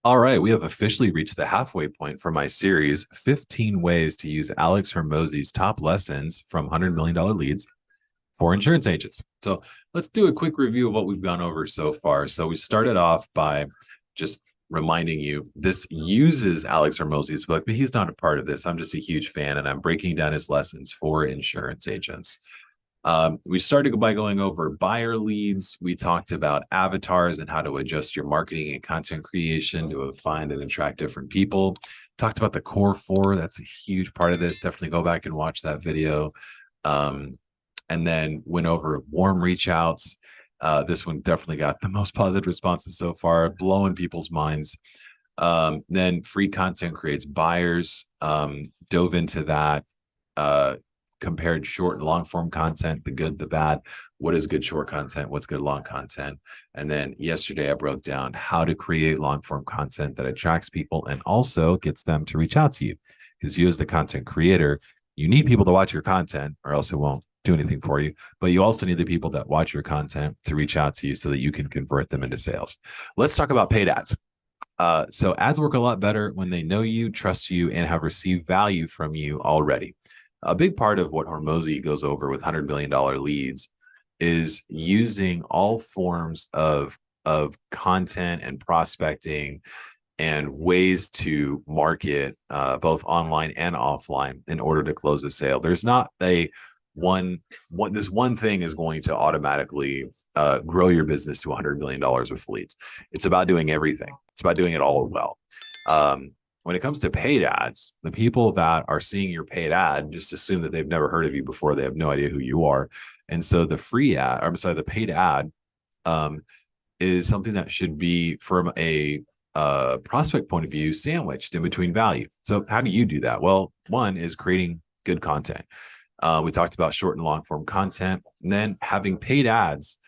All right, we have officially reached the halfway point for my series 15 Ways to Use Alex Hormozi's Top Lessons from $100 million Leads for Insurance Agents. So let's do a quick review of what we've gone over so far. So we started off by just reminding you this uses Alex Hormozi's book, but he's not a part of this. I'm just a huge fan and I'm breaking down his lessons for insurance agents. We started by going over buyer leads. We talked about avatars and how to adjust your marketing and content creation to find and attract different people. Talked about the core four. That's a huge part of this. Definitely go back and watch that video. And then went over warm reach outs. This one definitely got the most positive responses so far, blowing people's minds. Then free content creates buyers. Dove into that. Compared short and long form content, the good, the bad, what is good short content, what's good long content. And then yesterday I broke down how to create long form content that attracts people and also gets them to reach out to you. Because you as the content creator, you need people to watch your content or else it won't do anything for you. But you also need the people that watch your content to reach out to you so that you can convert them into sales. Let's talk about paid ads. So ads work a lot better when they know you, trust you, and have received value from you already. A big part of what Hormozi goes over with $100 million leads is using all forms of content and prospecting and ways to market both online and offline in order to close a sale. There's not this one thing is going to automatically grow your business to $100 million with leads. It's about doing everything. It's about doing it all well. When it comes to paid ads, the people that are seeing your paid ad just assume that they've never heard of you before. They have no idea who you are. And so the the paid ad is something that should be from a prospect point of view sandwiched in between value. So how do you do that? Well, one is creating good content. We talked about short and long form content, and then having paid ads.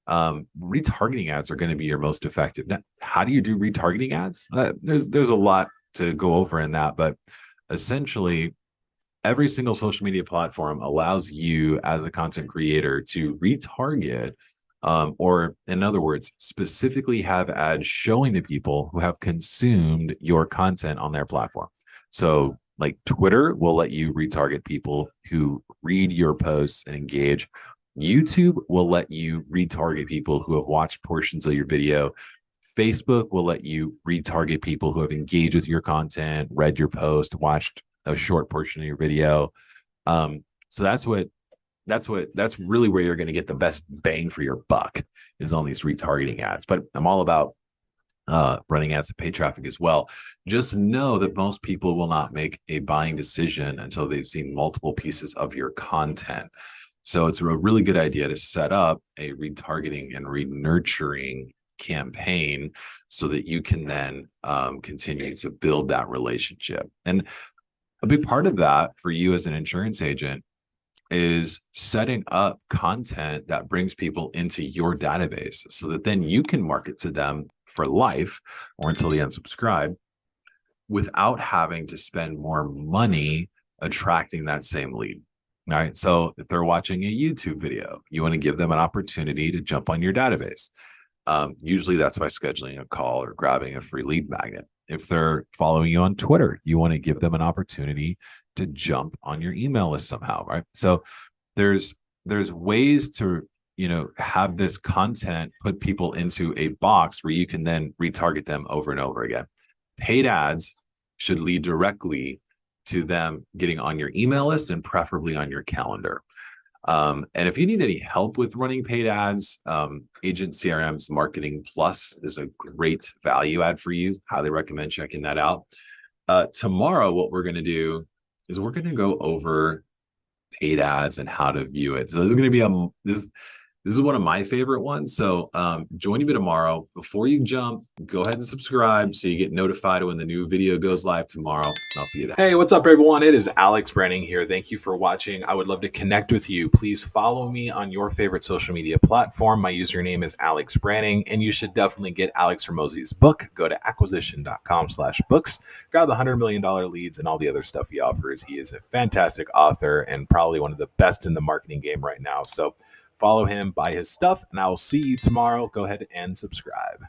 Retargeting ads are going to be your most effective. Now, how do you do retargeting ads? There's a lot to go over in that, but essentially every single social media platform allows you as a content creator to retarget or in other words specifically have ads showing to people who have consumed your content on their platform. So like Twitter will let you retarget people who read your posts and engage. YouTube will let you retarget people who have watched portions of your video. Facebook will let you retarget people who have engaged with your content, read your post, watched a short portion of your video. So that's really where you're going to get the best bang for your buck is on these retargeting ads. But I'm all about running ads to pay traffic as well. Just know that most people will not make a buying decision until they've seen multiple pieces of your content. So it's a really good idea to set up a retargeting and re-nurturing campaign so that you can then continue to build that relationship. And a big part of that for you as an insurance agent is setting up content that brings people into your database so that then you can market to them for life or until they unsubscribe without having to spend more money attracting that same lead. All right. So if they're watching a YouTube video, you want to give them an opportunity to jump on your database. Usually that's by scheduling a call or grabbing a free lead magnet. If they're following you on Twitter, you want to give them an opportunity to jump on your email list somehow, right? So there's ways to, have this content put people into a box where you can then retarget them over and over again. Paid ads should lead directly to them getting on your email list and preferably on your calendar. And if you need any help with running paid ads, Agent CRM's Marketing Plus is a great value add for you. Highly recommend checking that out. Tomorrow, what we're going to do is we're going to go over paid ads and how to view it. So this is going to be this is one of my favorite ones. So join me tomorrow. Before you jump, go ahead and subscribe so you get notified when the new video goes live tomorrow. And I'll see you then. Hey, what's up, everyone? It is Alex Branning here. Thank you for watching. I would love to connect with you. Please follow me on your favorite social media platform. My username is Alex Branning, and you should definitely get Alex Hormozi's book. Go to acquisition.com/books. Grab the $100 million leads and all the other stuff he offers. He is a fantastic author and probably one of the best in the marketing game right now. So follow him, buy his stuff, and I will see you tomorrow. Go ahead and subscribe.